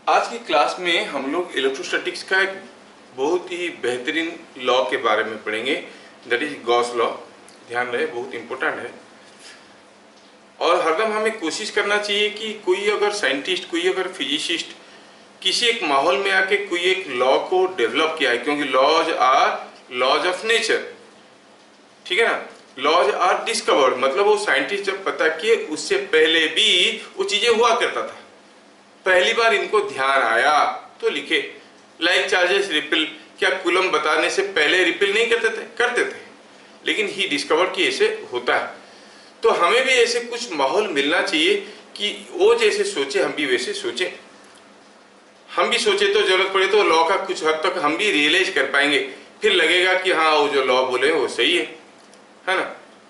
आज की क्लास में हम लोग इलेक्ट्रोस्टैटिक्स का एक बहुत ही बेहतरीन लॉ के बारे में पढ़ेंगे, दैट इज गॉस लॉ। ध्यान रहे, बहुत इम्पोर्टेंट है। और हरदम हमें कोशिश करना चाहिए कि कोई अगर साइंटिस्ट, कोई अगर फिजिसिस्ट किसी एक माहौल में आके कोई एक लॉ को डेवलप किया है, क्योंकि laws are laws of nature, ठीक है ना। लॉज आर डिस्कवर्ड, मतलब वो साइंटिस्ट जब पता किए उससे पहले भी वो चीजें हुआ करता था, पहली बार इनको ध्यान आया तो लिखे। लाइक चार्जेस रिपिल, क्या कूलम बताने से पहले रिपिल नहीं करते थे? करते थे, लेकिन ही डिस्कवर कि ऐसे होता है। तो हमें भी ऐसे कुछ माहौल मिलना चाहिए कि वो जैसे सोचे हम भी वैसे सोचें। हम भी सोचे तो जरूरत पड़े तो लॉ का कुछ हद तक हम भी रियलाइज कर पाएंगे, फिर लगेगा कि हाँ वो जो लॉ बोले वो सही है ना।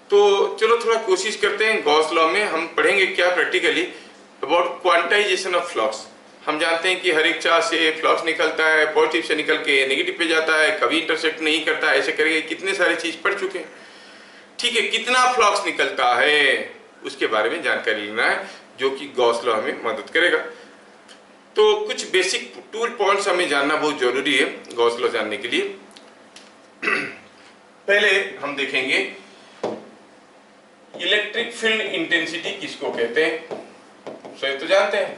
तो चलो थोड़ा कोशिश करते हैं। गॉस लॉ में हम पढ़ेंगे क्या practically about quantization of flux. हम जानते हैं कि हर एक चार्ज से फ्लक्स निकलता है, पॉजिटिव से निकल के नेगेटिव पे जाता है, कभी इंटरसेक्ट नहीं करता है, ऐसे करके कितने सारे चीज पढ़ चुके हैं। ठीक है, कितना फ्लक्स निकलता है उसके बारे में जानकारी लेना है, जो कि गॉस लॉ हमें मदद करेगा। तो कुछ बेसिक टूल पॉइंट्स हमें जानना बहुत जरूरी है गॉस लॉ जानने के लिए। पहले हम देखेंगे इलेक्ट्रिक फील्ड इंटेंसिटी किसको कहते हैं। सही तो जानते हैं,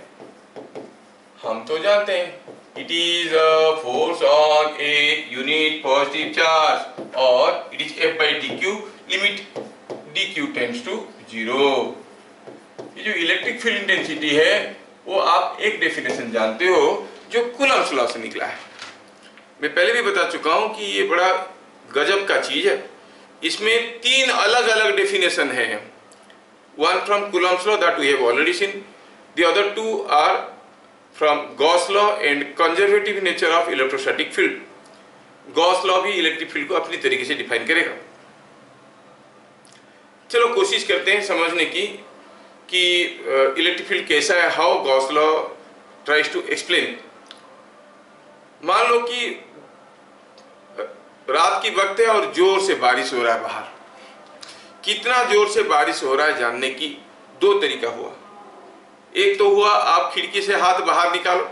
हम तो जानते हैं it is a force on a unit positive charge और it is F by D Q, limit D Q tends to 0। ये जो इलेक्ट्रिक फील्ड इंटेंसिटी है वो आप एक डेफिनेशन जानते हो जो कूलम्ब्स लॉ से निकला है। मैं पहले भी बता चुका हूं कि ये बड़ा गजब का चीज है। इसमें 3 अलग अलग डेफिनेशन है। One from Coulomb's law that we have already seen, the other 2 are from Gauss law and conservative nature of electrostatic field. Gauss law भी इलेक्ट्रिक फील्ड को अपनी तरीके से डिफाइन करेगा। चलो कोशिश करते हैं समझने की कि इलेक्ट्रिक फील्ड कैसा है, how Gauss law tries to explain. मान लो कि रात की वक्त है और जोर से बारिश हो रहा है बाहर। कितना जोर से बारिश हो रहा है जानने की 2 तरीका हुआ। एक तो हुआ आप खिड़की से हाथ बाहर निकालो,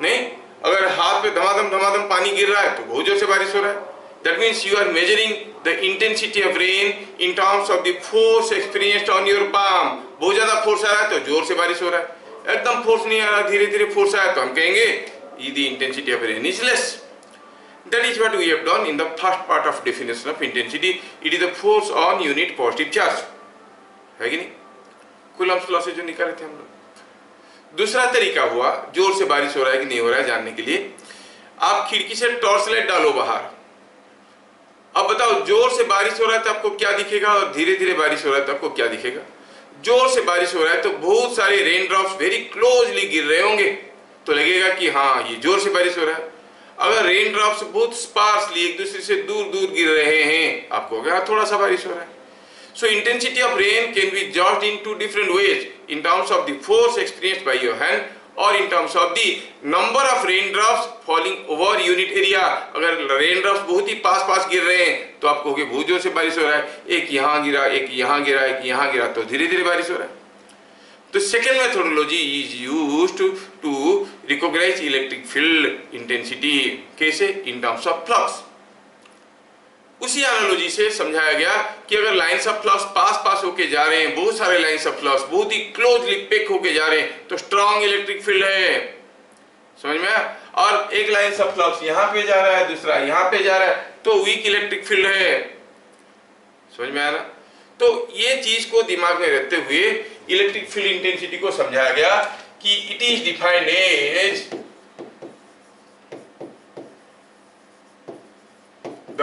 नहीं, अगर हाथ पे धमाधम पानी गिर रहा है तो बहुत जोर से बारिश हो रहा है। That means you are measuring the intensity of rain in terms of the force experienced on your palm. बहुत ज्यादा फोर्स आ रहा है तो जोर से बारिश हो रहा है, एकदम फोर्स नहीं आ रहा, धीरे धीरे फोर्स आया तो हम कहेंगे the intensity of rain is less. That is what we have done in the first part of definition of intensity. It is the force on unit positive charge, है कि नहीं? कूलम्ब्स लॉ से जो निकाले थे हम लोग। दूसरा तरीका हुआ जोर से बारिश हो रहा है कि नहीं हो रहा है जानने के लिए, आप खिड़की से टॉर्च लाइट डालो बाहर। अब बताओ जोर से बारिश हो रहा है तो आपको क्या दिखेगा और धीरे धीरे बारिश हो रहा है तो आपको क्या दिखेगा? जोर से बारिश हो रहा है तो बहुत सारे रेन ड्रॉप्स वेरी क्लोजली गिर रहे होंगे तो लगेगा कि हाँ ये जोर से बारिश हो रहा है। अगर रेन ड्रॉप्स बहुत स्पार्सली एक दूसरे से दूर दूर गिर रहे हैं, आपको क्या थोड़ा सा बारिश हो रहा है। So intensity of rain can be judged in 2 different ways, in terms of the force experienced by your hand और in terms of the number of rain drops falling over unit area. अगर rain drops बहुत ही पास पास गिर रहे हैं तो आपको बहुत जोर से बारिश हो रहा है, एक यहाँ गिरा, एक यहाँ गिरा, एक यहाँ गिरा, तो धीरे धीरे बारिश हो रहा है। The second methodology is used to recognize electric field intensity. कैसे? In terms of flux. उसी एनालॉजी से समझाया गया कि अगर लाइन्स ऑफ फ्लक्स पास पास होके जा रहे हैं, बहुत सारे लाइन्स ऑफ फ्लक्स बहुत ही क्लोजली पैक होके जा रहे हैं तो स्ट्रॉन्ग इलेक्ट्रिक फील्ड है। समझ में आया? और एक लाइन ऑफ फ्लक्स यहाँ पे जा रहा है, दूसरा यहाँ पे जा रहा है तो वीक इलेक्ट्रिक फील्ड है। समझ में आया ना? तो ये चीज को दिमाग में रखते हुए इलेक्ट्रिक फील्ड इंटेंसिटी को समझाया गया कि it is defined as the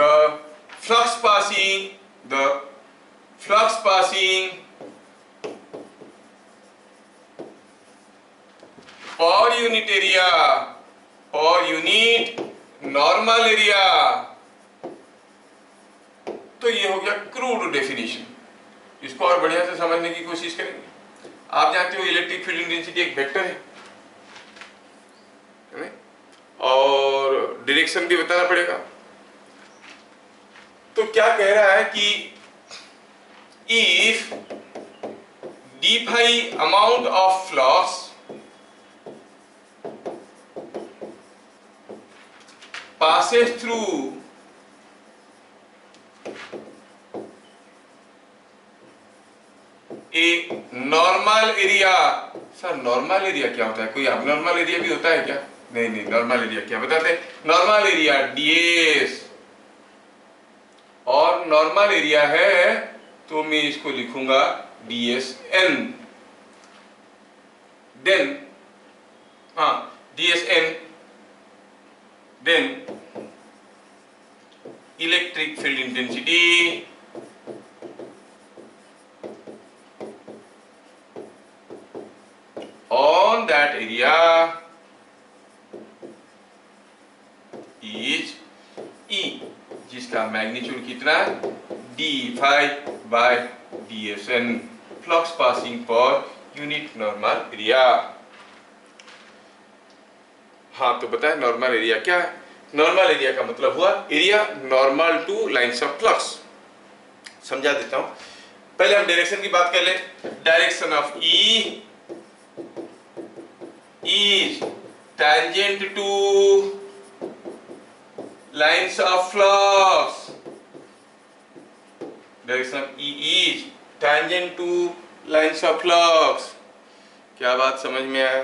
flux passing per unit area और यूनिट नॉर्मल एरिया। तो ये हो गया क्रूड डेफिनेशन। इसको और बढ़िया से समझने की कोशिश करेंगे। आप जानते हो इलेक्ट्रिक फील्ड इंटेंसिटी एक वेक्टर है और डायरेक्शन भी बताना पड़ेगा। तो क्या कह रहा है कि if D phi amount of flux passes through a normal area। Sir normal area क्या होता है? कोई abnormal एरिया भी होता है क्या? नहीं नहीं, नॉर्मल एरिया क्या बताते हैं? नॉर्मल एरिया ds, और नॉर्मल एरिया है तो मैं इसको लिखूंगा dsn। Then dsn, then electric field intensity on that area is E, जिसका मैग्नीट्यूड कितना है? d phi by dsn, flux passing per unit normal area. हाँ तो बताए नॉर्मल एरिया क्या है? नॉर्मल एरिया का मतलब हुआ area normal two lines of flux. समझा देता हूं, पहले हम डायरेक्शन की बात कर ले। Direction of E is tangent to lines of flux। Direction of E is tangent to lines of flux। क्या बात समझ में आया?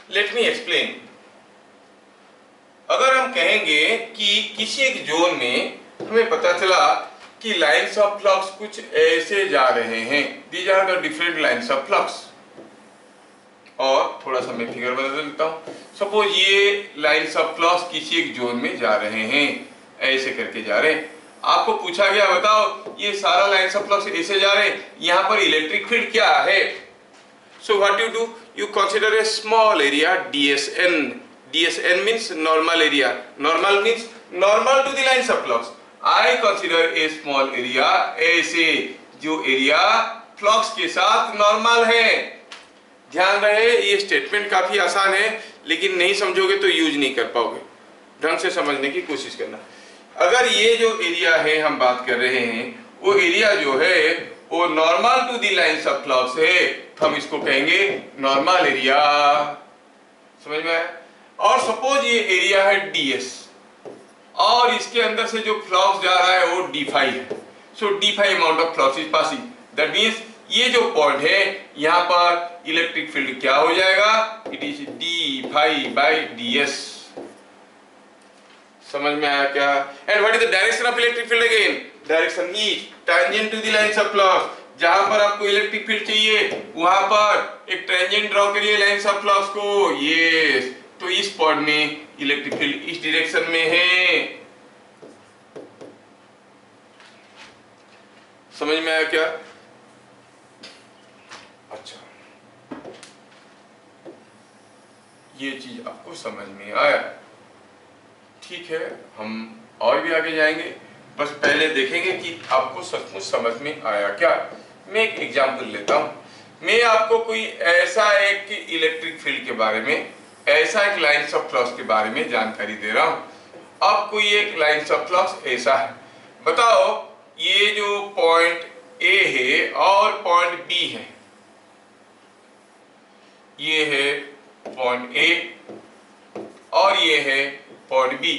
Let me explain। अगर हम कहेंगे कि किसी एक जोन में हमें पता चला कि लाइन्स ऑफ फ्लक्स कुछ ऐसे जा रहे हैं, these are the different lines of flux, और थोड़ा सा मैं फिगर बदल देता हूं। सपोज ये लाइन्स ऑफ फ्लक्स किसी एक जोन में जा रहे हैं, ऐसे करके जा रहे हैं। आपको पूछा गया बताओ ये सारा लाइन्स ऑफ फ्लक्स ऐसे जा रहे हैं, यहाँ पर इलेक्ट्रिक फील्ड क्या है? So what you do, you consider a small area dsn। dsn means normal area, normal means normal to the lines of flux. I consider a small area ऐसे जो एरिया फ्लक्स के साथ normal है। ध्यान रहे ये स्टेटमेंट काफी आसान है, लेकिन नहीं समझोगे तो यूज नहीं कर पाओगे। ढंग से समझने की कोशिश करना। अगर ये जो एरिया है हम बात कर रहे हैं, वो एरिया जो है वो normal to the lines of flux है, तो हम इसको कहेंगे नॉर्मल एरिया। समझ में आया? और सपोज ये एरिया है ds, और इसके अंदर से जो फ्लक्स जा रहा है वो d फाई है। So d phi amount of flux is passing, that means ये जो पॉइंट है यहाँ पर इलेक्ट्रिक फील्ड क्या हो जाएगा? It is d phi by ds। समझ में आया क्या? And what is the direction of electric field again? Direction is tangent to the lines of flux. जहां पर आपको इलेक्ट्रिक फील्ड चाहिए वहां पर एक टैंजेंट ड्रॉ करिए लाइंस ऑफ फ्लक्स को। यस, तो इस पॉइंट में इलेक्ट्रिक फील्ड इस डायरेक्शन में है। समझ में आया क्या? अच्छा, ये चीज आपको समझ में आया? ठीक है, हम और भी आगे जाएंगे, बस पहले देखेंगे कि आपको सचमुच समझ में आया क्या। मैं एक एग्जांपल लेता हूं। मैं आपको कोई ऐसा एक इलेक्ट्रिक फील्ड के बारे में, ऐसा एक लाइंस ऑफ फ्लक्स के बारे में जानकारी दे रहा हूं। अब कोई एक लाइंस ऑफ फ्लक्स ऐसा है, बताओ ये जो पॉइंट ए है और पॉइंट बी है, ये है पॉइंट ए और ये है पॉइंट बी।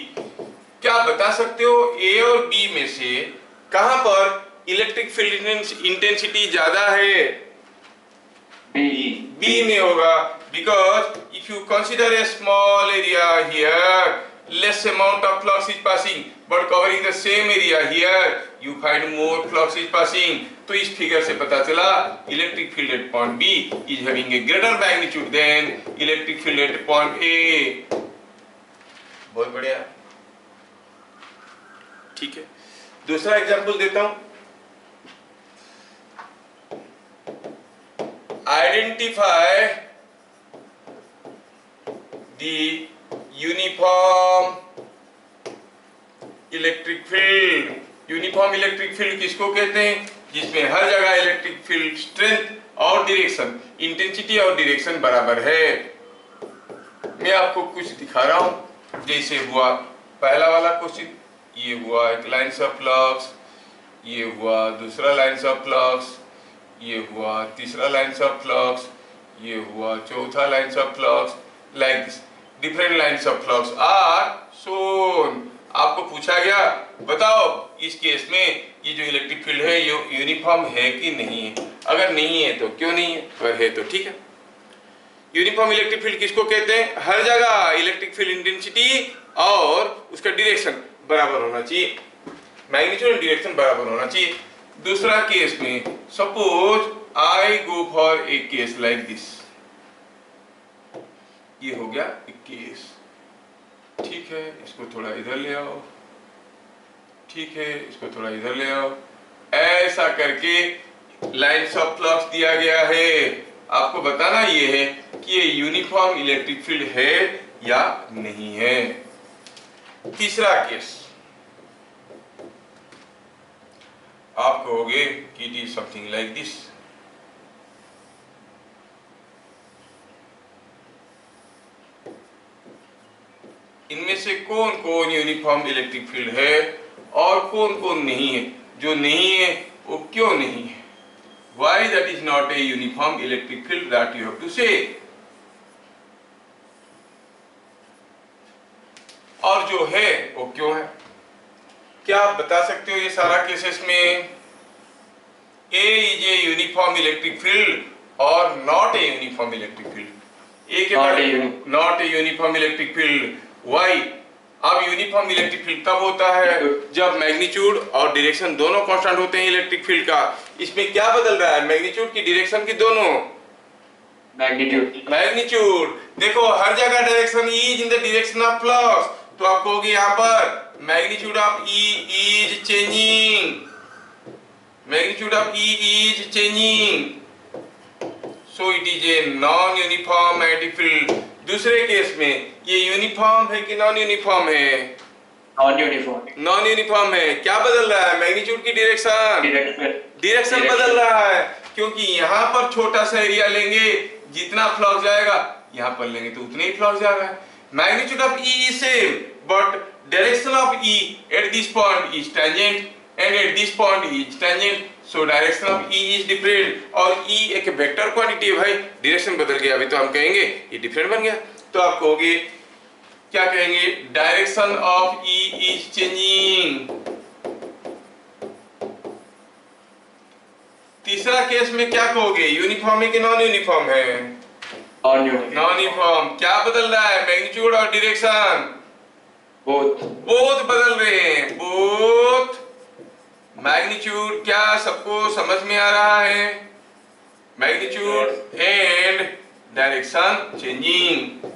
क्या बता सकते हो ए और बी में से कहां पर इलेक्ट्रिक फील्ड इंटेंसिटी ज्यादा है? बी में होगा, because if you consider a small area here, less amount of flux is passing, but covering the same area here you find more flux is passing। तो इस फिगर से पता चला electric field at point B is having a greater magnitude than electric field at point A. बहुत बढ़िया, ठीक है। दूसरा एग्जांपल देता हूं। Identify the uniform electric field. Uniform electric field किसको कहते हैं? जिसमें हर जगह इलेक्ट्रिक फील्ड स्ट्रेंथ और डायरेक्शन, इंटेंसिटी और डायरेक्शन बराबर है। मैं आपको कुछ दिखा रहा हूं, जैसे हुआ पहला वाला क्वेश्चन, ये हुआ एक लाइंस ऑफ फ्लक्स, ये हुआ दूसरा लाइंस ऑफ फ्लक्स, ये हुआ तीसरा लाइंस ऑफ फ्लक्स, ये हुआ चौथा lines of flux, like this. Different lines of flux are shown. आपको पूछा गया बताओ इस केस में ये जो इलेक्ट्रिक फील्ड है ये यूनिफॉर्म है कि नहीं है। अगर नहीं है तो क्यों नहीं है, अगर है तो ठीक है। यूनिफॉर्म इलेक्ट्रिक फील्ड किसको कहते हैं? हर जगह इलेक्ट्रिक फील्ड इंटेंसिटी और उसका डायरेक्शन बराबर होना चाहिए, मैग्नीट्यूड और डायरेक्शन बराबर होना चाहिए। दूसरा केस में suppose I go for a case like this, ये हो गया एक केस, ठीक है। इसको थोड़ा इधर ले आओ, ठीक है, इसको थोड़ा इधर ले आओ। ऐसा करके लाइन्स ऑफ फ्लक्स दिया गया है। आपको बताना ये है कि ये यूनिफॉर्म इलेक्ट्रिक फील्ड है या नहीं है। तीसरा केस आप कहोगे कि it is something like this. इनमें से कौन कौन यूनिफॉर्म इलेक्ट्रिक फील्ड है और कौन कौन नहीं है? जो नहीं है वो क्यों नहीं है? Why that is not a uniform electric field, that you have to say. और जो है वो क्यों है? क्या आप बता सकते हो ये सारा केसेस में A is a uniform electric field और not a uniform electric field? A के बाद not a uniform electric field. Why? अब यूनिफॉर्म इलेक्ट्रिक फील्ड कब होता है? जब मैग्नीट्यूड और डायरेक्शन दोनों कांस्टेंट होते हैं इलेक्ट्रिक फील्ड का। इसमें क्या बदल रहा है, मैग्नीट्यूड की डायरेक्शन की? दोनों मैग्नीट्यूड। देखो हर जगह direction is in the direction of flux, तो आप कहोगे यहाँ पर magnitude of E is changing, magnitude of E is changing, so it is a non uniform magnetic field. दूसरे केस में ये यूनिफॉर्म है कि नॉन यूनिफॉर्म है? नॉन यूनिफॉर्म है। क्या बदल रहा है? मैग्नीट्यूड की डायरेक्शन बदल रहा है, क्योंकि यहाँ पर छोटा सा एरिया लेंगे, जितना फ्लक्स जाएगा यहाँ पर लेंगे तो उतने ही फ्लक्स जाएगा। Magnitude of E is same but direction of E at this point is tangent and at this point E is tangent, so direction of E is different। और E एक वेक्टर क्वांटिटी है भाई, direction बदल गया, अभी तो हम कहेंगे ये डिफरेंट बन गया। तो आप कहोगे क्या कहेंगे? Direction of E is changing। तीसरा केस में क्या कहोगे? यूनिफॉर्म है कि नॉन यूनिफॉर्म है? Non uniform. क्या बदल रहा है? मैग्नीट्यूड और डायरेक्शन बोथ बदल रहे हैं, बोथ। मैग्नीट्यूड क्या सबको समझ में आ रहा है? Magnitude and direction changing.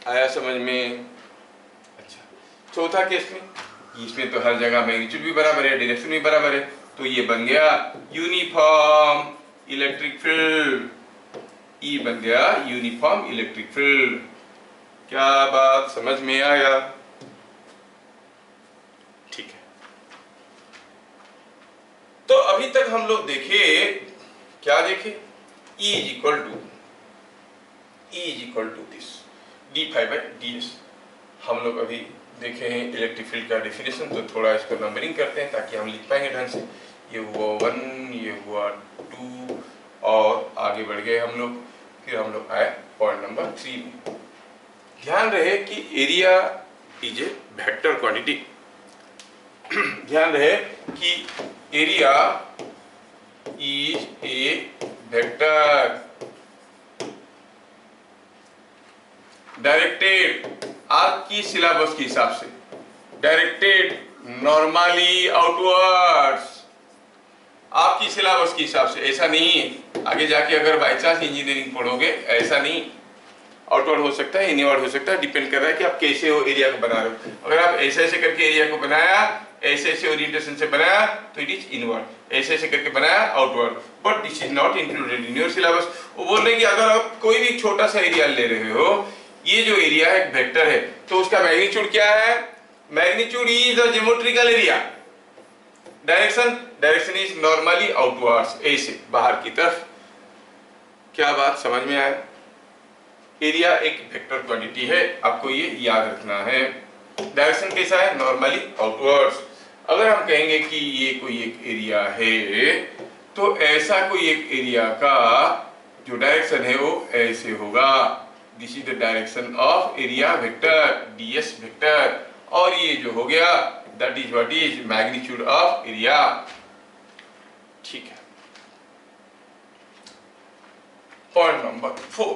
आया समझ में? अच्छा, चौथा केस में, इसमें तो हर जगह मैग्नीट्यूड भी बराबर है, डायरेक्शन भी बराबर है, तो ये बन गया यूनिफॉर्म इलेक्ट्रिक फील्ड। ई बन गया यूनिफॉर्म इलेक्ट्रिक फील्ड। क्या बात समझ में आया? ठीक है। तो अभी तक हम लोग देखे, क्या देखे? E is equal to this d∅ds। हम लोग अभी देखे हैं इलेक्ट्रिक फील्ड का डेफिनेशन, तो थोड़ा इसको नंबरिंग करते हैं ताकि हम लिख पाएंगे ढंग से। ये हुआ 1, ये हुआ 2 और आगे बढ़ गए हम लोग। फिर हम लोग आए पॉइंट नंबर 3 में। ध्यान रहे कि area is a vector quantity. ध्यान रहे कि area is a vector directed, आपकी सिलेबस के हिसाब से डायरेक्टेड नॉर्मली आउटवर्ड्स, आपकी सिलेबस के हिसाब से। ऐसा नहीं है आगे जाके अगर बाई चांस इंजीनियरिंग पढ़ोगे, ऐसा नहीं, आउटवर्ड हो सकता है, इनवर्ड हो सकता है, डिपेंड कर रहा है कि आप कैसे हो एरिया को बना रहे हो। अगर आप ऐसे ऐसे करके एरिया को बनाया, ऐसे ऐसे ओरिएंटेशन से बनाया तो इट इज इनवर्ड, ऐसे ऐसे करके बनाया outward, but this is not included in your syllabus. वो बोल रहे हैं कि अगर आप कोई भी छोटा सा एरिया ले रहे हो, ये जो एरिया है एक वेक्टर है, तो उसका मैग्नीट्यूड क्या है? Magnitude is the geometrical area. Direction is normally outwards, ऐसे बाहर की तरफ। क्या बात समझ में आया? एरिया एक वेक्टर क्वांटिटी है, आपको ये याद रखना है। डायरेक्शन कैसा है? Normally outwards. अगर हम कहेंगे कि ये कोई एक एरिया है, तो ऐसा कोई एक एरिया का जो डायरेक्शन है वो ऐसे होगा। This is the direction of area vector ds vector, और ये जो हो गया that is what is magnitude of area. ठीक है, पॉइंट नंबर 4,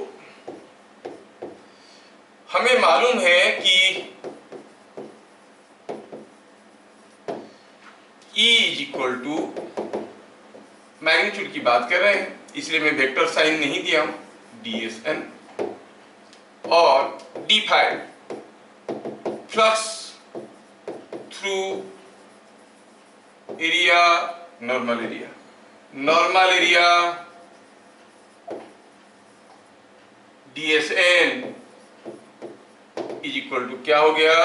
हमें मालूम है कि E is equal to, magnitude की बात कर रहे हैं इसलिए मैं वेक्टर साइन नहीं दिया हूं, dsn और d phi flux through area, normal area, normal area dsn is equal to क्या हो गया,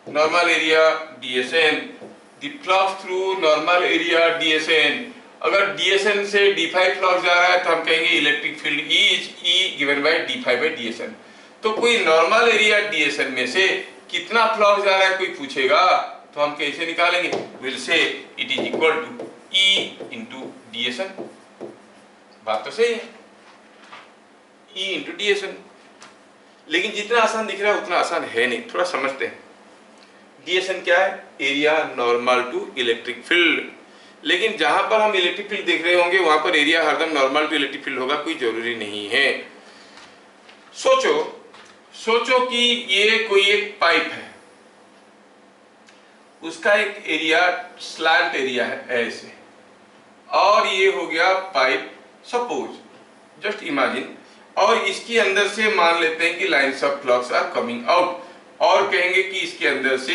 normal area dsn, the flux through normal area dsn। अगर dsn से d फाइ फ्लक्स जा रहा है तो हम कहेंगे electric field is E given by d phi by dsn। तो कोई नॉर्मल एरिया dsn में से कितना फ्लक्स जा रहा है कोई पूछेगा तो हम कैसे निकालेंगे, will say it is equal to E into dsn। बात तो सही है, E इंटू dsn, लेकिन जितना आसान दिख रहा है उतना आसान है नहीं, थोड़ा समझते हैं। dsn क्या है, area normal to electric field, लेकिन जहां पर हम इलेक्ट्रिक फील्ड देख रहे होंगे वहां पर एरिया हरदम नॉर्मल टू इलेक्ट्रिक फील्ड होगा, कोई जरूरी नहीं है। सोचो कि ये कोई एक पाइप है, उसका एक एरिया स्लैंट एरिया है ऐसे, और ये हो गया पाइप, सपोज जस्ट इमेजिन, और इसके अंदर से मान लेते हैं कि lines of flux are coming out, और कहेंगे कि इसके अंदर से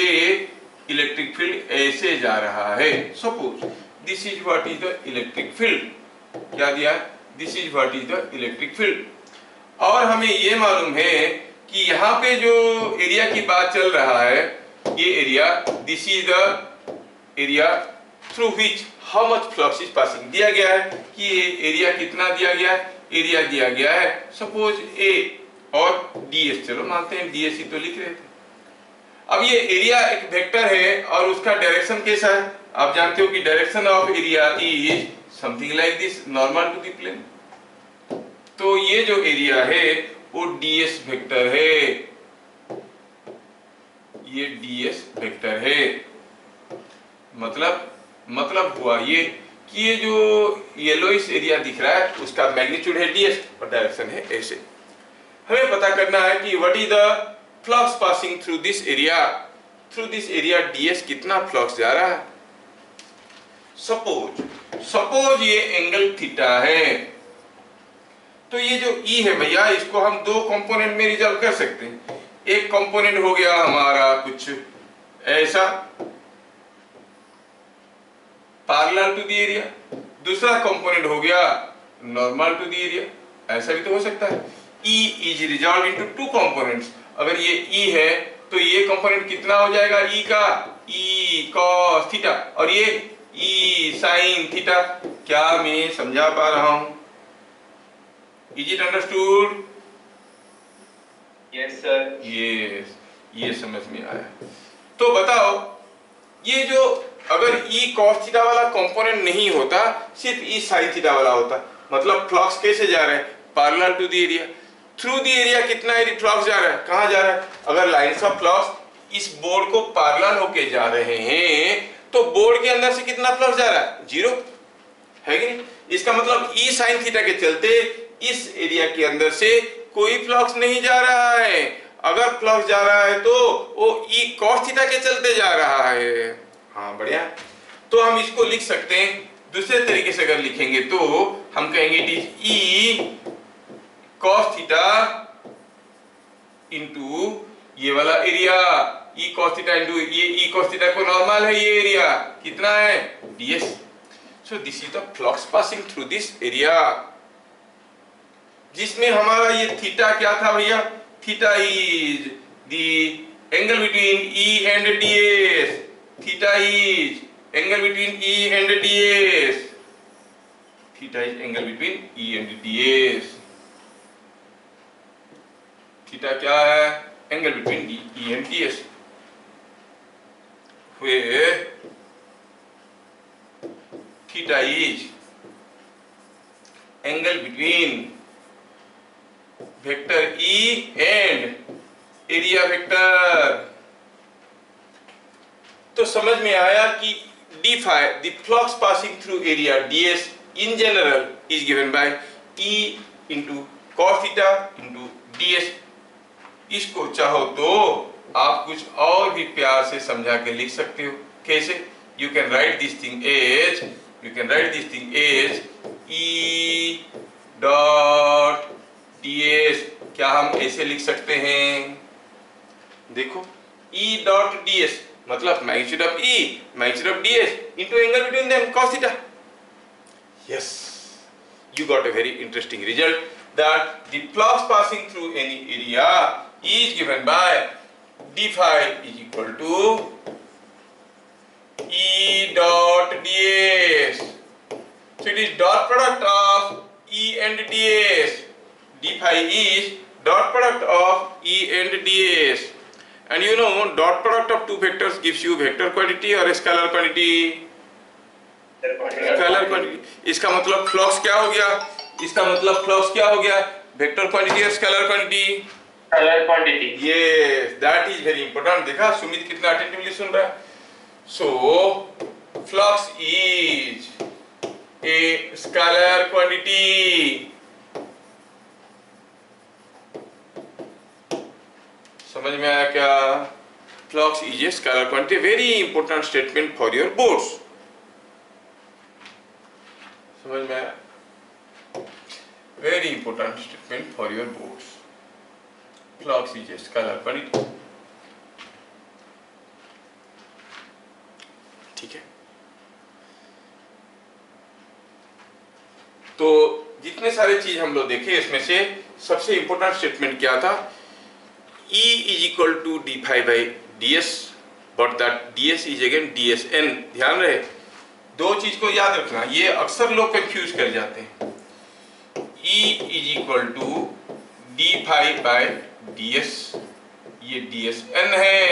इलेक्ट्रिक फील्ड ऐसे जा रहा है। Suppose this is what is the electric field, क्या दिया, this is what is the electric field. और हमें ये मालूम है कि यहाँ पे जो एरिया की बात चल रहा है, ये area, this is the area through which how much flux is passing, दिया गया है कि एरिया कितना दिया गया है, एरिया दिया गया है सपोज A और ds, चलो मानते हैं ds ही तो लिख रहे थे। अब ये एरिया एक वेक्टर है और उसका डायरेक्शन कैसा है, आप जानते हो कि direction of area is something like this, normal to the plane. तो ये जो एरिया है वो ds वेक्टर है, ये ds वेक्टर है। मतलब हुआ ये कि ये जो येलोइश एरिया दिख रहा है उसका मैग्नीट्यूड है ds और डायरेक्शन है ऐसे। हमें पता करना है कि what is the flux passing through this area ds, कितना फ्लक्स जा रहा है। सपोज ये एंगल थीटा है, तो ये जो E है भैया, इसको हम दो कंपोनेंट में रिजॉल्व कर सकते हैं। एक कंपोनेंट हो गया हमारा कुछ ऐसा पैरेलल टू द एरिया, दूसरा कंपोनेंट हो गया नॉर्मल टू द एरिया, ऐसा भी तो हो सकता है। E is resolve into two components, अगर ये E है तो ये कंपोनेंट कितना हो जाएगा E का, E cos थीटा, और ये E sin थीटा। क्या मैं समझा पा रहा हूं, is it understood? Yes sir. Yes, ये समझ में आया। तो बताओ, ये जो अगर E cos थीटा वाला कंपोनेंट नहीं होता, सिर्फ E sin थीटा वाला होता, मतलब फ्लक्स कैसे जा रहा है, parallel to the area, through the area कितना फ्लक्स जा रहा है, कहां जा रहा है। अगर लाइंस ऑफ फ्लक्स इस बोर्ड को पैरेलल होके जा रहे हैं तो बोर्ड के अंदर से कितना फ्लक्स जा रहा है, जीरो, है कि नहीं। इसका मतलब E sin थीटा के चलते इस एरिया के अंदर से कोई फ्लक्स नहीं जा रहा है, अगर फ्लक्स जा रहा है तो वो E cos थीटा के चलते जा रहा है। हाँ बढ़िया, तो हम इसको लिख सकते हैं दूसरे तरीके से, अगर लिखेंगे तो हम कहेंगे it is E cos theta into ये वाला area, E cos theta into ये E cos थीटा को नॉर्मल है, ये एरिया कितना है ds। So this is the flux passing through this area, जिसमें हमारा ये थीटा क्या था भैया, theta is the angle between E and ds, theta is angle between E and ds, theta is angle between E and ds। Theta क्या है, angle between E and ds, where theta is angle between vector E and area vector. तो समझ में आया कि d phi, the flux passing through area ds in general is given by E into cos theta into ds। इसको चाहो तो आप कुछ और भी प्यार से समझा के लिख सकते हो। कैसे? You can write this thing as E dot ds। क्या हम ऐसे लिख सकते हैं? देखो, E dot ds मतलब magnitude of E, magnitude of ds into angle between them cos theta। Yes, you got a very interesting result that the flux passing through any area is given by d phi is equal to E dot ds। So it is dot product of E and ds. d phi is dot product of E and ds। And you know, dot product of two vectors gives you vector quantity or scalar quantity? Scalar quantity. इसका मतलब flux क्या हो गया? इसका मतलब flux क्या हो गया? वेक्टर क्वांटिटी और scalar quantity? Scalar quantity. Yes, that is very important. देखा सुमित कितना अटेंटिवली सुन रहा है। So flux is a scalar quantity. समझ में आया क्या? Flux is a scalar quantity. Very important statement for your boards. समझ में आया? Very important statement for your boards. Flux is a scalar quantity. ठीक है, तो जितने सारे चीज हम लोग देखे इसमें से सबसे इंपॉर्टेंट स्टेटमेंट क्या था? E is equal to d phi by ds, but that ds is again dsn। ध्यान रहे, दो चीज को याद रखना, ये अक्सर लोग कंफ्यूज कर जाते हैं। E is equal to d phi by ds, ये dsn है।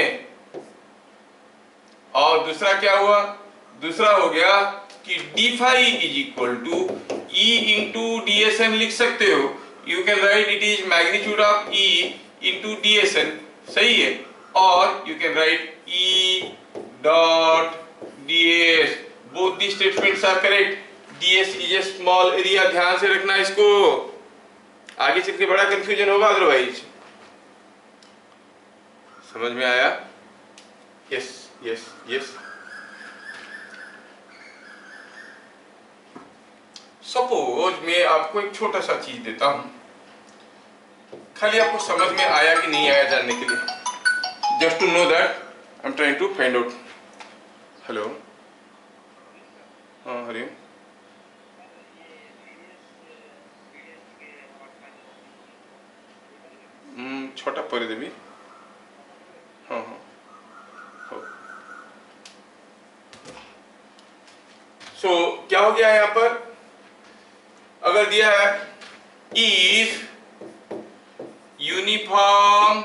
और दूसरा क्या हुआ? दूसरा हो गया कि d phi is equal to E into dsn लिख सकते हो। You can write it is magnitude of E into dsn, सही है। और you can write E dot ds, both the statements are correct। ds is a small area, ध्यान से रखना इसको, आगे चल के बड़ा कंफ्यूजन होगा अदरवाइज। समझ में आया? Yes yes yes. सपोज मैं आपको एक छोटा सा चीज देता हूं, खाली आपको समझ में आया कि नहीं आया जानने के लिए, just to know that I am trying to find out. Hello, हाँ हरिओम। छोटा पर देवी। हाँ हाँ हो। सो क्या हो गया यहाँ पर? अगर दिया है if uniform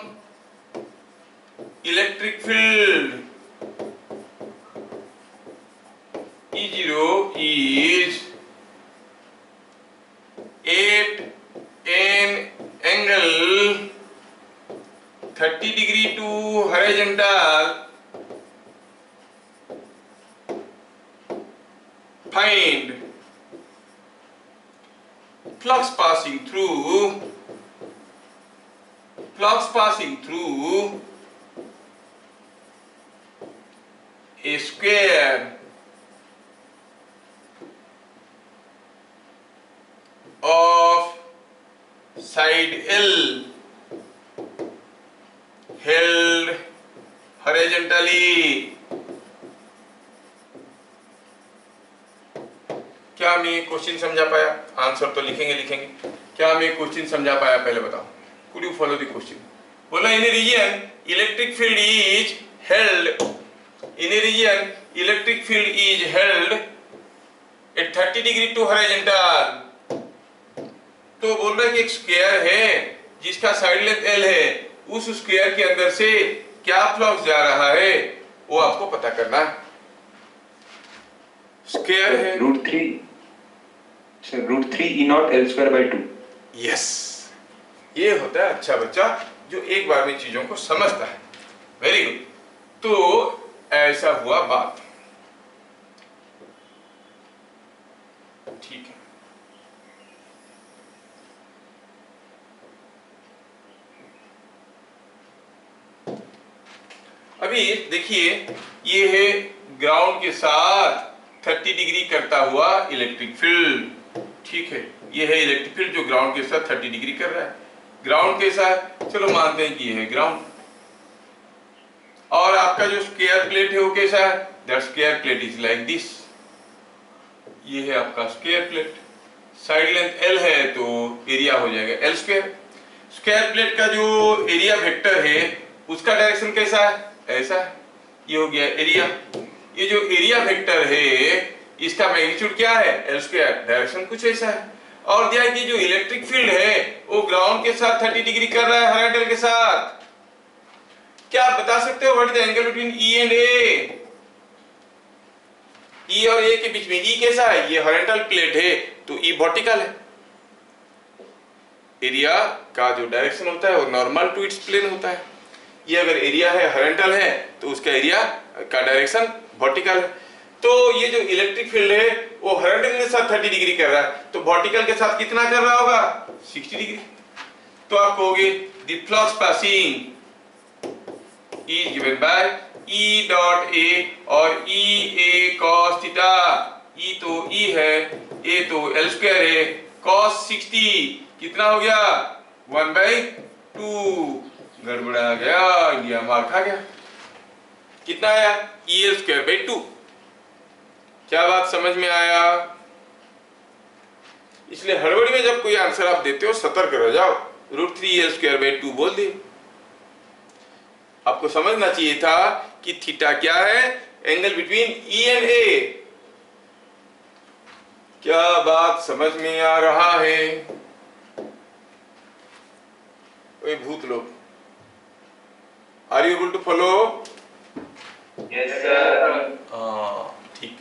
electric field E0 is at an angle 30 degree to horizontal, find flux passing through a square of side L held horizontally। क्या मैं क्वेश्चन समझा पाया? आंसर तो लिखेंगे। क्या मैं क्वेश्चन समझा पाया? पहले बताओ, could you follow the question? बोला in a region electric field is held, in a region electric field is held at 30 degree to horizontal. तो बोल रहा है कि एक स्क्वायर है जिसका साइड लेंथ L है, उस स्क्वायर के अंदर से क्या फ्लक्स जा रहा है वो आपको पता करना है। स्क्वायर है √3 E0 L² by 2। यस ये होता है अच्छा बच्चा जो एक बार में चीजों को समझता है। Very good. तो ऐसा हुआ बात, ठीक है। अभी देखिए, ये है ग्राउंड के साथ 30 डिग्री करता हुआ इलेक्ट्रिक फील्ड, ठीक है। ये है इलेक्ट्रिक फील्ड जो ग्राउंड के साथ 30 डिग्री कर रहा है। ग्राउंड के साथ चलो मानते हैं कि ये है ग्राउंड, और आपका जो स्क्वायर प्लेट है वो कैसा है? That square plate is like this. ये है आपका square plate, side length L है तो एरिया हो जाएगा L स्क्वायर। स्क्वायर प्लेट का जो एरिया वेक्टर है उसका डायरेक्शन कैसा है? ऐसा है। ये हो गया एरिया। ये जो एरिया वेक्टर है इसका मैग्नीट्यूड क्या है? L square. डायरेक्शन कुछ ऐसा है। और दिया कि जो इलेक्ट्रिक फील्ड है वो ग्राउंड के साथ 30 डिग्री कर रहा है हॉरिजॉन्टल के साथ। क्या आप बता सकते हो what is the angle between E and A? E और A के बीच में E कैसा है? ये हॉरिजॉन्टल प्लेट है तो E वर्टिकल है। एरिया का जो डायरेक्शन होता है वो नॉर्मल टू इट्स प्लेन होता है। ये अगर एरिया है हॉरिजॉन्टल है तो उसका एरिया का डायरेक्शन वर्टिकल है। तो ये जो इलेक्ट्रिक फील्ड है वो हॉरिजॉन्टल के साथ 30 डिग्री कर रहा है, तो वर्टिकल के साथ कितना कर रहा होगा? 60 डिग्री। तो आप कहोगे the flux passing is given by E dot A और E A cos theta. E तो E है, A तो L स्क्वायर है, cos 60 कितना हो गया? 1/2। गड़बड़ा गया, इंडिया मार खा गया। कितना आया? EL square by 2। क्या बात समझ में आया? इसलिए हड़बड़ी में जब कोई आंसर आप देते हो सतर्क रह जाओ। √3EL स्क्वायर बाई 2 बोल दी। आपको समझना चाहिए था कि थीटा क्या है? Angle between E and A। क्या बात समझ में आ रहा है? ओए भूत लोग, are you able to follow? Yes sir. ठीक।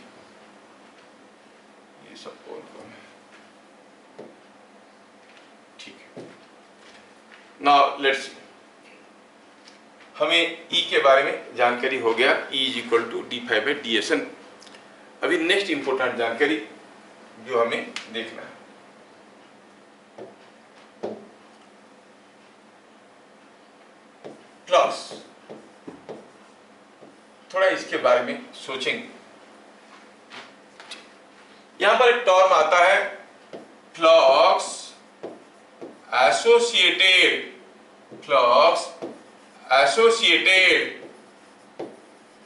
ये सब कौन है? ठीक है। Now let's see. हमें E के बारे में जानकारी हो गया, E is equal to d∅/dsn। अभी नेक्स्ट इंपोर्टेंट जानकारी जो हमें देखना है, फ्लक्स। थोड़ा इसके बारे में सोचेंगे। यहां पर एक टर्म आता है flux associated, flux associated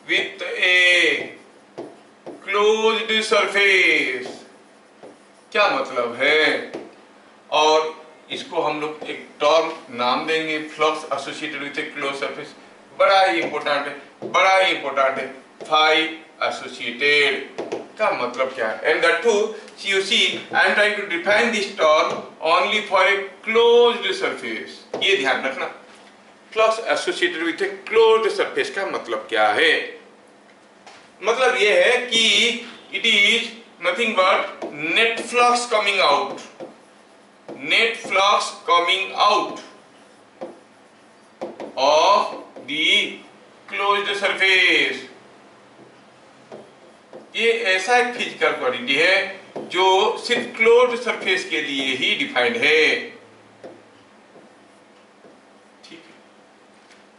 with a closed surface। क्या मतलब है? और इसको हम लोग एक टर्म नाम देंगे, flux associated with a close surface. बड़ा ही इंपॉर्टेंट है, बड़ा ही इंपॉर्टेंट है। फाई एसोसिएटेड का मतलब क्या है? And that too you see I am trying to define this term only for a closed surface। ये ध्यान रखना, flux associated with a closed surface का मतलब क्या है? मतलब यह है कि it is nothing but net flux coming out, net flux coming out of the closed surface. ये ऐसा एक फिजिकल क्वांटिटी है जो सिर्फ क्लोज्ड सरफेस के लिए ही डिफाइंड है।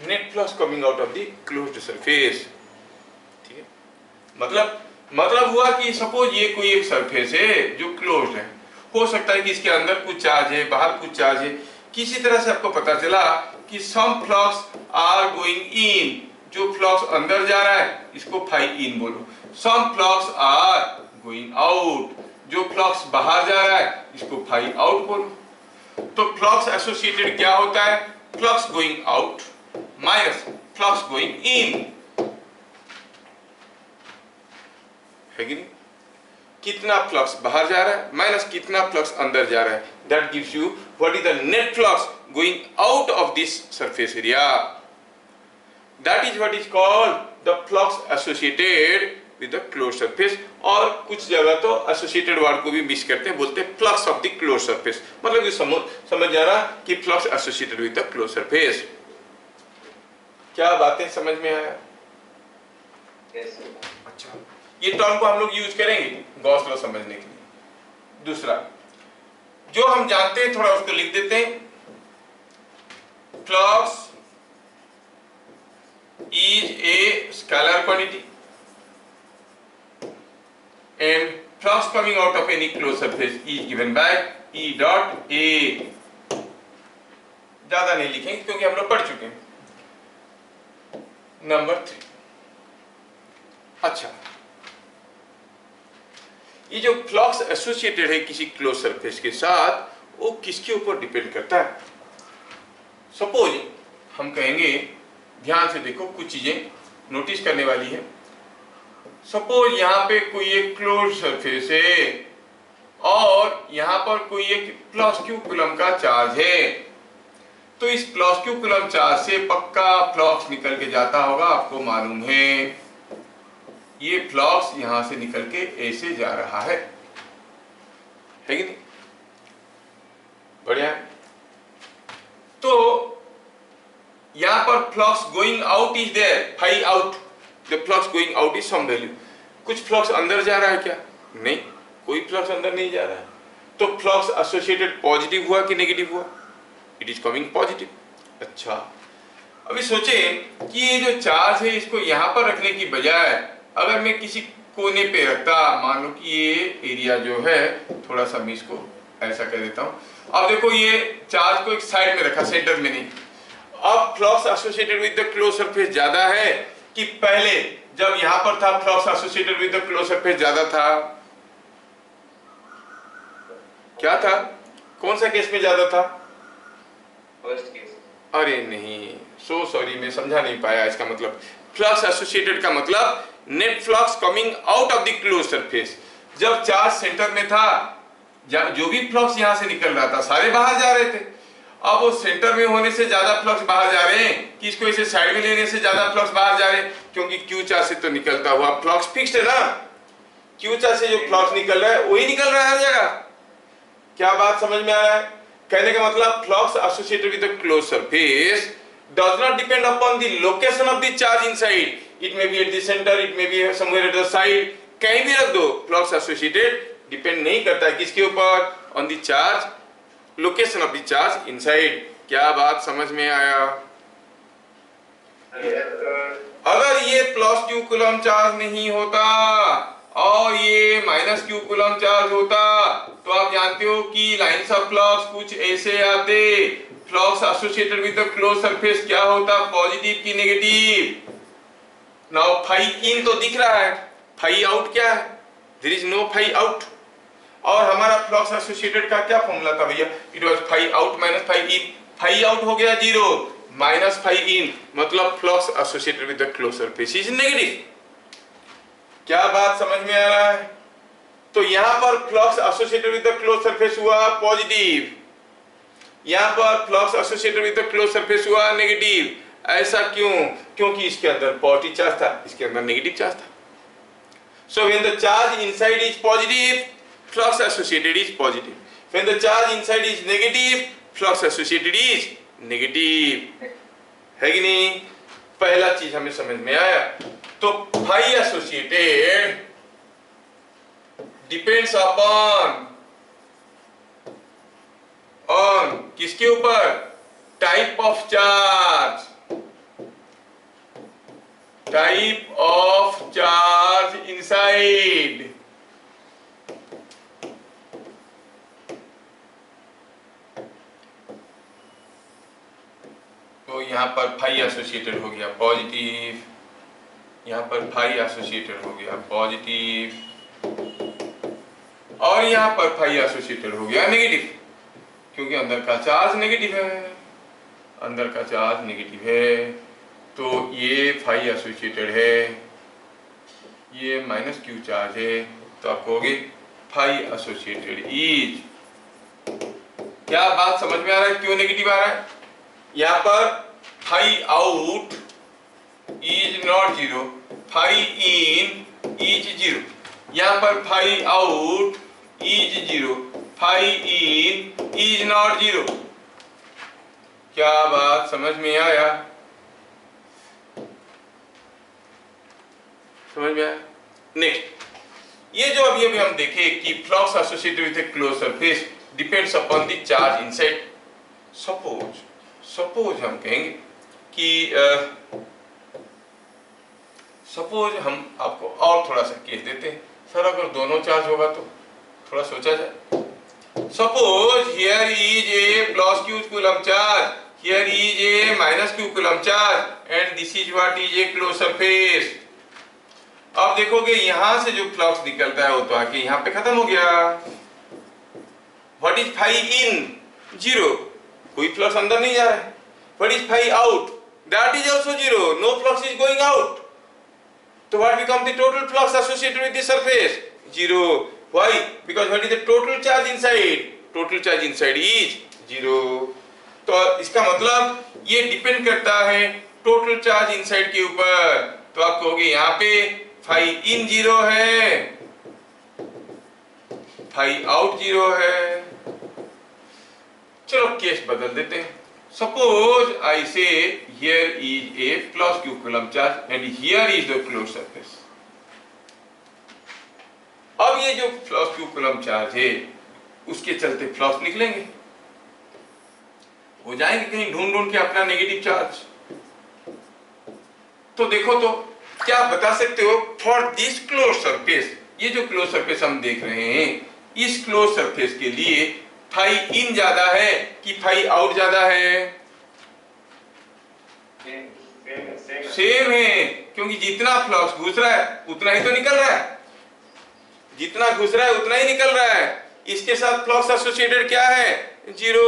Net flux coming out of the closed surface, ठीक है। मतलब हुआ कि सपोज ये कोई एक सरफेस है जो क्लोज्ड है। हो सकता है कि इसके अंदर कुछ चार्ज है, बाहर कुछ चार्ज है। किसी तरह से आपको पता चला कि सम फ्लक्स आर गोइंग इन, जो फ्लक्स अंदर जा रहा है इसको फाई इन बोलो। सम फ्लक्स आर गोइंग आउट, जो फ्लक्स बाहर जा रहा है इसको फाई आउट बोलो। तो फ्लक्स एसोसिएटेड क्या होता है? Flux going out minus flux going इन, है कि नहीं? कितना फ्लक्स बाहर जा रहा है माइनस कितना फ्लक्स अंदर जा रहा है, that gives you what is the net flux going out of this surface area. That is what is called the flux associated with the close surface, और कुछ जगह तो एसोसिएटेड वर्ड को भी मिस करते हैं, बोलते हैं flux of the close surface, मतलब ये समझ जाना कि flux associated with the close surface. क्या बातें समझ में आया? Yes, sir. अच्छा, ये टर्म को हम लोग यूज करेंगे गॉस लॉ समझने के लिए। दूसरा जो हम जानते हैं थोड़ा उसको लिख देते हैं। Flux is a scalar quantity and flux coming out of any closed surface is given by E dot A। ज्यादा नहीं लिखेंगे क्योंकि हम लोग पढ़ चुके हैं। नंबर 3, अच्छा, ये जो फ्लक्स एसोसिएटेड है किसी क्लोज सरफेस के साथ, वो किसके ऊपर डिपेंड करता है? सपोज हम कहेंगे, ध्यान से देखो, कुछ चीजें नोटिस करने वाली है। सपोज यहाँ पे कोई एक क्लोज सरफेस है और यहाँ पर कोई एक प्लस क्यू कूलम का चार्ज है, तो इस प्लस क्यू कूलम चार्ज से पक्का फ्लक्स निकल के जाता होगा, आपको मालूम है। ये फ्लक्स यहाँ से निकल के ऐसे जा रहा है कि नहीं? बढ़िया है। तो यहाँ पर flux going out is there, phi out, the flux going out is some value. कुछ फ्लक्स अंदर जा रहा है क्या? नहीं, कोई फ्लक्स अंदर नहीं जा रहा है। तो फ्लक्स एसोसिएटेड पॉजिटिव हुआ कि नेगेटिव हुआ? It is coming positive. अच्छा, अभी सोचें कि ये जो चार्ज है इसको यहाँ पर रखने की बजाय अगर मैं किसी कोने पे रखता, मान लो कि ये एरिया जो है, थोड़ा सा मैं इसको ऐसा कर देता हूँ। अब देखो ये चार्ज को एक साइड में रखा, सेंटर में नहीं। अब flux associated with the close surface ज्यादा है कि पहले जब यहां पर था flux associated with the close surface ज्यादा था? क्या था? कौन सा केस में ज्यादा था? First case. अरे नहीं, सो सॉरी, मैं समझा नहीं पाया इसका मतलब। फ्लक्स एसोसिएटेड का मतलब net flux coming out of the close surface. जब चार्ज सेंटर में था, जो भी फ्लक्स यहां से निकल रहा था सारे बाहर जा रहे थे। अब वो सेंटर में होने से ज्यादा फ्लक्स बाहर जा रहे हैं कि इसको इसे साइड में लेने से ज्यादा फ्लक्स बाहर जा रहे हैं, क्योंकि क्यू चार्ज से तो निकलता हुआ फ्लक्स फिक्स्ड है ना। क्यू चार्ज से जो फ्लक्स निकल रहा है वही निकल रहा है हर जगह। क्या बात समझ में आ रहा है? कहने का मतलब flux associated with the close surface does not depend upon the location of the charge inside. It may be at the center, it may be somewhere at the side, कहीं भी रख दो, फ्लक्स एसोसिएटेड डिपेंड नहीं करता है किसके ऊपर? On the charge, location of the charge inside. क्या बात समझ में आया? Yes, sir. अगर ये प्लस क्यू कूलम चार्ज नहीं होता और ये माइनस क्यू कूलम चार्ज होता, तो आप जानते हो कि लाइंस ऑफ फ्लक्स कुछ ऐसे आते। Flux associated with the close surface क्या होता? पॉजिटिव की नेगेटिव? नाउ फाई इन तो दिख रहा है, फाई आउट क्या है? There is no phi out. और हमारा फ्लक्स एसोसिएटेड का क्या फॉर्मूला था भैया? It was phi out minus phi in. Phi out हो गया 0, माइनस फाई इन, मतलब flux associated with the close surface is negative. क्या बात समझ में आ रहा है? तो यहां पर flux associated with the close surface हुआ पॉजिटिव, यहां पर flux associated with the close surface हुआ नेगेटिव। ऐसा क्यों? क्योंकि इसके अंदर पॉजिटिव चार्ज था, इसके अंदर नेगेटिव चार्ज था। So when the charge inside is positive, flux associated is positive. When the charge inside is negative, flux associated is negative. है कि नहीं? पहला चीज हमें समझ में आया। तो phi associated depends upon on किसके ऊपर? Type of charge, type of charge inside. तो यहां पर फाई एसोसिएटेड हो गया पॉजिटिव, यहां पर फाई एसोसिएटेड हो गया पॉजिटिव, और यहां पर फाई एसोसिएटेड हो गया नेगेटिव, क्योंकि अंदर का चार्ज नेगेटिव है, अंदर का चार्ज नेगेटिव है। तो ये फाई एसोसिएटेड है, ये माइनस क्यू चार्ज है, तो आप कहोगे फाई एसोसिएटेड इज। क्या बात समझ में आ रहा है? क्यों नेगेटिव आ रहा है? यहां पर phi out is not 0, phi in is 0। यहाँ पर phi out is 0, phi in is not 0। क्या बात समझ में आया? समझ में आया? नेक्स्ट, ये जो अभी अभी हम देखे कि flux associated with a close surface depends upon the charge inside. Suppose हम कहेंगे कि सपोज हम आपको और थोड़ा सा केस देते हैं। सर अगर दोनों चार्ज होगा तो थोड़ा सोचा जाए। Suppose here is a plus q coulomb charge, here is a minus q coulomb charge and this is what is a close surface. अब देखोगे यहां से जो फ्लक्स निकलता है वो तो आके यहां पे खत्म हो गया। व्हाट इज फाई इन? 0, कोई फ्लक्स अंदर नहीं जा रहा है। What is phi out? That is also 0, no flux is going out. So what becomes the total flux associated with the surface? 0. Why? Because what is the total charge inside? Total charge inside is 0. तो इसका मतलब ये depend करता है total charge inside के ऊपर। तो आप कहोगे यहाँ पे फाई इन 0 है, फाई आउट 0 है। चलो केस बदल देते हैं। Suppose I say here is a plus q coulomb charge and here is the closed surface. अब ये जो plus q coulomb charge है उसके चलते फ्लक्स निकलेंगे, हो जाएंगे कहीं ढूंढ ढूंढ के अपना नेगेटिव चार्ज। तो देखो तो क्या बता सकते हो फॉर दिस क्लोज सरफेस, ये जो क्लोज सरफेस हम देख रहे हैं इस क्लोज सरफेस के लिए फाई इन ज्यादा है कि फाई आउट ज्यादा है? सेम है, क्योंकि जितना फ्लक्स घुस रहा है उतना ही तो निकल रहा है। जितना घुस रहा है उतना ही निकल रहा है। इसके साथ फ्लक्स एसोसिएटेड क्या है? 0।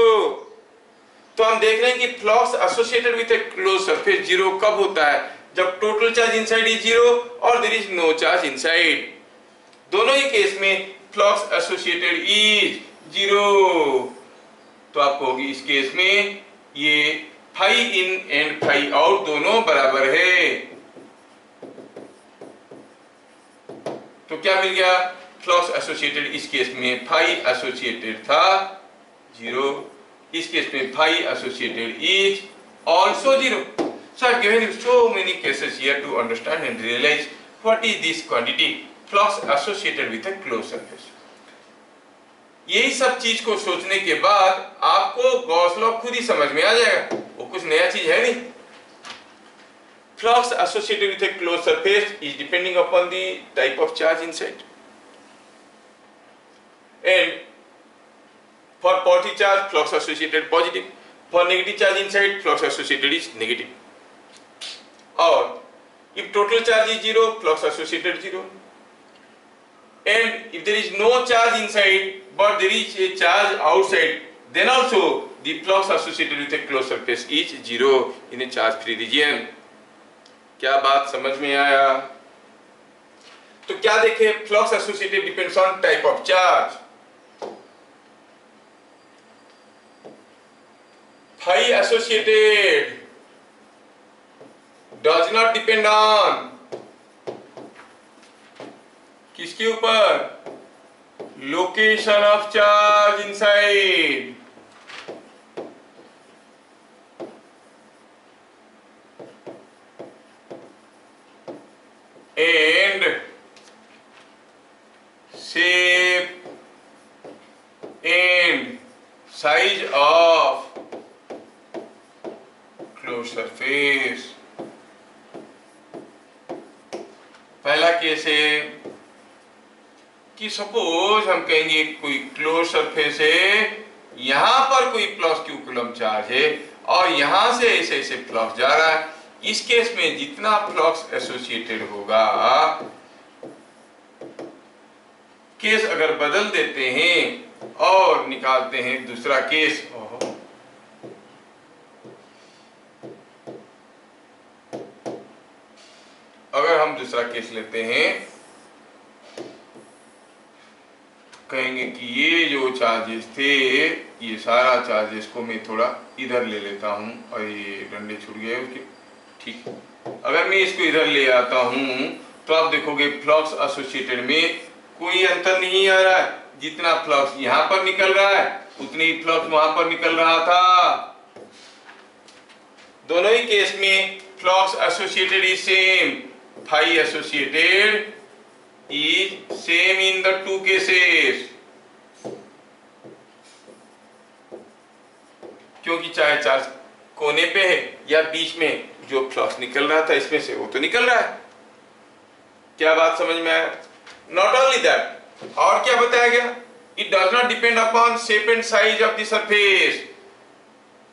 तो हम देख रहे हैं कि flux associated with a close surface 0 कब होता है? जब टोटल चार्ज इनसाइड इज 0 और there is no charge inside. दोनों ही केस में फ्लक्स एसोसिएटेड इज 0। तो आप कहोगे इस केस में ये phi in and phi out दोनों बराबर है। तो क्या मिल गया? फ्लक्स एसोसिएटेड इस केस में फाई एसोसिएटेड था 0, इस केस में phi associated is also 0। So I have given you so many cases here to understand and realize what is this quantity flux associated with a closed surface. यही सब चीज को सोचने के बाद आपको गॉस लॉ खुद ही समझ में आ जाएगा, वो कुछ नया चीज है नहीं। Flux associated with a closed surface is depending upon the type of charge inside. And for positive charge, flux associated positive. For negative charge inside, flux associated is negative. Or if total charge is 0, flux associated 0. And if there is no charge inside but there is a charge outside, then also the flux associated with a closed surface is 0 in a charge free region. क्या बात समझ में आया? तो क्या देखे? Flux associated depends on type of charge. Phi associated does not depend on किसके ऊपर? Location of charge inside. And shape and size of close surface. पहला केस है कि सपोज हम कहेंगे कोई क्लोज सरफेस है, यहां पर कोई प्लस q कूलम चार्ज है और यहां से ऐसे ऐसे फ्लक्स जा रहा है। इस केस में जितना फ्लक्स एसोसिएटेड होगा, केस अगर बदल देते हैं और निकालते हैं दूसरा केस, अगर हम दूसरा केस लेते हैं, कहेंगे कि ये जो चार्जेस थे, ये सारा चार्जेस को मैं थोड़ा इधर ले लेता हूं और ये डंडे छूट गए उसके, ठीक। अगर मैं इसको इधर ले आता हूं तो आप देखोगे फ्लक्स एसोसिएटेड में कोई अंतर नहीं आ रहा है। जितना फ्लक्स यहां पर निकल रहा है उतनी ही फ्लक्स वहां पर निकल रहा था। दोनों ही केस में flux associated is same. Phi associated is same in the two cases, क्योंकि चाहे चार्ज कोने पे है या बीच में, जो फ्लक्स निकल रहा था इसमें से वो तो निकल रहा है। क्या बात समझ में आया? नॉट ओनली दैट, और क्या बताया गया? It does not depend upon shape and size of the surface.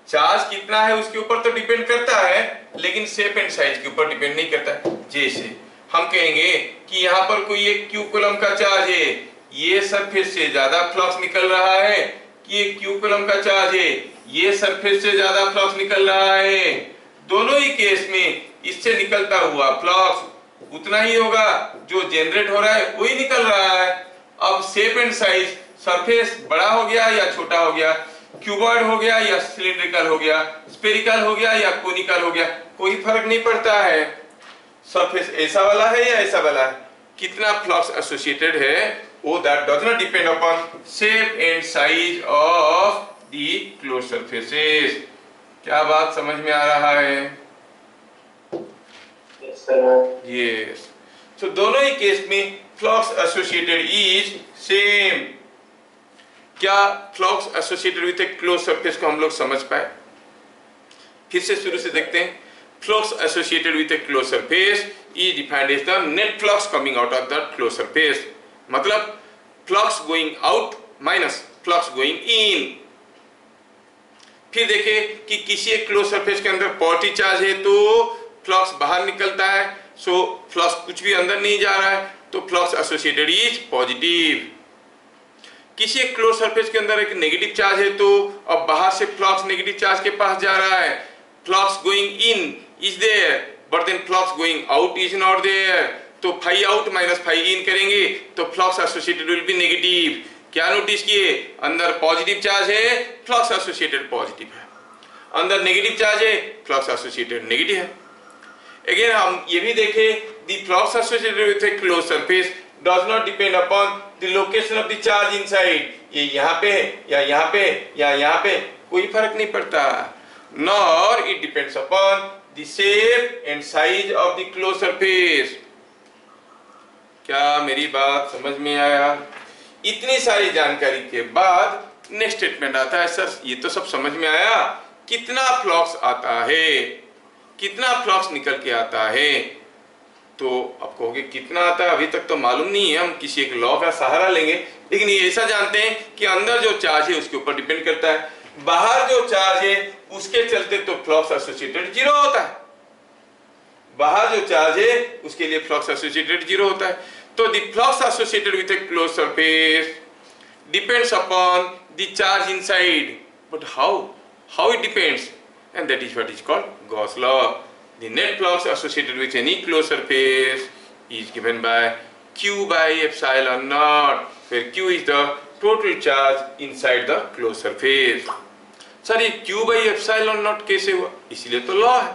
Charge कितना है उसके ऊपर तो डिपेंड करता है, लेकिन शेप एंड साइज के ऊपर डिपेंड नहीं करता है। जैसे हम कहेंगे कि यहाँ पर कोई एक क्यू कूलम का चार्ज है, ये सरफेस से ज्यादा फ्लक्स निकल रहा है कि एक क्यू कूलम का चार्ज है, ये सरफेस से ज्यादा फ्लक्स निकल रहा है। दोनों ही केस में इससे निकलता हुआ फ्लक्स उतना ही होगा, जो जनरेट हो रहा है वही निकल रहा है। अब शेप एंड साइज, सरफेस बड़ा हो गया या छोटा हो गया, क्यूबॉइड हो गया या सिलिंड्रिकल हो गया, स्फेरिकल हो गया या कोनिकल हो गया, कोई फर्क नहीं पड़ता है। सरफेस ऐसा वाला है या ऐसा वाला है, कितना फ्लक्स एसोसिएटेड है वो that does not depend upon shape and size of the close surfaces. क्या बात समझ में आ रहा है? यस। सो दोनों ही केस में फ्लक्स एसोसिएटेड इज सेम। क्या flux associated with a close surface को हम लोग समझ पाए? फिर से शुरू से देखते हैं। Flux associated with a close surface is defined as the net flux coming out of the close surface. मतलब flux going out minus flux going in. फिर देखें कि किसी एक क्लोज सरफेस के अंदर पॉजिटिव चार्ज है तो फ्लक्स बाहर निकलता है, सो फ्लक्स कुछ भी अंदर नहीं जा रहा है तो फ्लक्स एसोसिएटेड इज पॉजिटिव। किसी एक क्लोज सरफेस के अंदर एक नेगेटिव चार्ज है तो अब बाहर से फ्लक्स नेगेटिव चार्ज के पास जा रहा है, flux going in is there but then flux going out is not there. तो phi out minus phi in करेंगे तो flux associated will be negative. क्या नोटिस किए? अंदर पॉजिटिव चार्ज है, फ्लक्स एसोसिएटेड पॉजिटिव है, अंदर नेगेटिव चार्ज है, फ्लक्स एसोसिएटेड नेगेटिव है। अगेन हम ये भी देखें, the flux associated with a close surface does not depend upon the location of the charge inside। ये यहाँ पे है या यहाँ पे या यहाँ पे, कोई फर्क नहीं पड़ता। Nor it depends upon the shape and size of the closed surface। क्या मेरी बात समझ में आया? इतनी सारी जानकारी के बाद नेक्स्ट स्टेटमेंट आता है, सर ये तो सब समझ में आया, कितना फ्लक्स आता है, कितना फ्लक्स निकल के आता है? तो आप कहोगे कितना आता है, अभी तक तो मालूम नहीं है, हम किसी एक लॉ का सहारा लेंगे। लेकिन ये ऐसा जानते हैं कि अंदर जो चार्ज है उसके ऊपर डिपेंड करता है, बाहर जो चार्ज है उसके चलते तो फ्लक्स एसोसिएटेड जीरो होता है। बाहर जो चार्ज है उसके लिए फ्लक्स एसोसिएटेड जीरो होता है। तो the flux associated with a close surface depends upon the charge inside, but how it depends, and that is what is called Gauss law. The net flux associated with any closed surface is given by Q by epsilon naught, where Q is the total charge inside the closed surface। Sir ये Q by epsilon naught कैसे हुआ? इसलिए तो law है।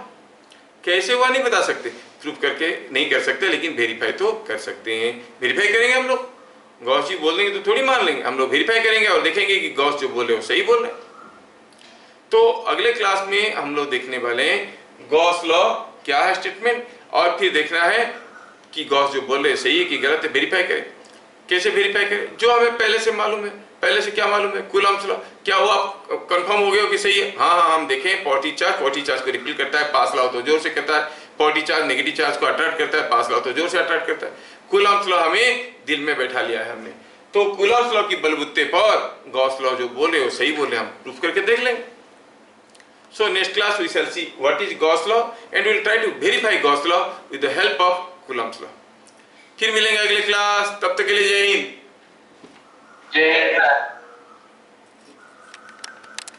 कैसे हुआ नहीं बता सकते, प्रूफ करके नहीं कर सकते, लेकिन वेरीफाई तो कर सकते हैं। वेरीफाई करेंगे हम लोग, गॉस जी बोल देंगे तो थोड़ी मान लेंगे, हम लोग वेरीफाई करेंगे और देखेंगे कि गॉस जो बोले वो सही बोल रहे हैं। तो अगले क्लास में हम लोग देखने वाले हैं गॉस लॉ क्या है स्टेटमेंट, और फिर देखना है कि गॉस जो बोल रहे सही है कि गलत है, वेरीफाई करें। कैसे वेरीफाई करें? जो हमें पहले से मालूम है। पहले से क्या मालूम है? Coulomb's law. क्या वो आप कंफर्म हो गए हो कि सही है? हाँ, हम देखें पॉजिटिव चार्ज को रिपेल करता है, पास लाओ तो जोर से करता है, पॉजिटिव चार्ज नेगेटिव चार्ज को अट्रैक्ट करता है, पास लाओ तो जोर से अट्रैक्ट करता है। कूलम्ब्स लॉ हमें दिल में बैठा लिया है हमने। तो कूलम्ब्स लॉ की बलबुत्ते पर गॉस लॉ जो बोले वो सही बोले, हम प्रूफ करके देख लेंगे। So next class we shall see what is Gauss law and we will try to verify Gauss law with the help of Coulomb's law। फिर मिलेंगे अगले क्लास, तब तक के लिए जय हिंद। जय हिंद।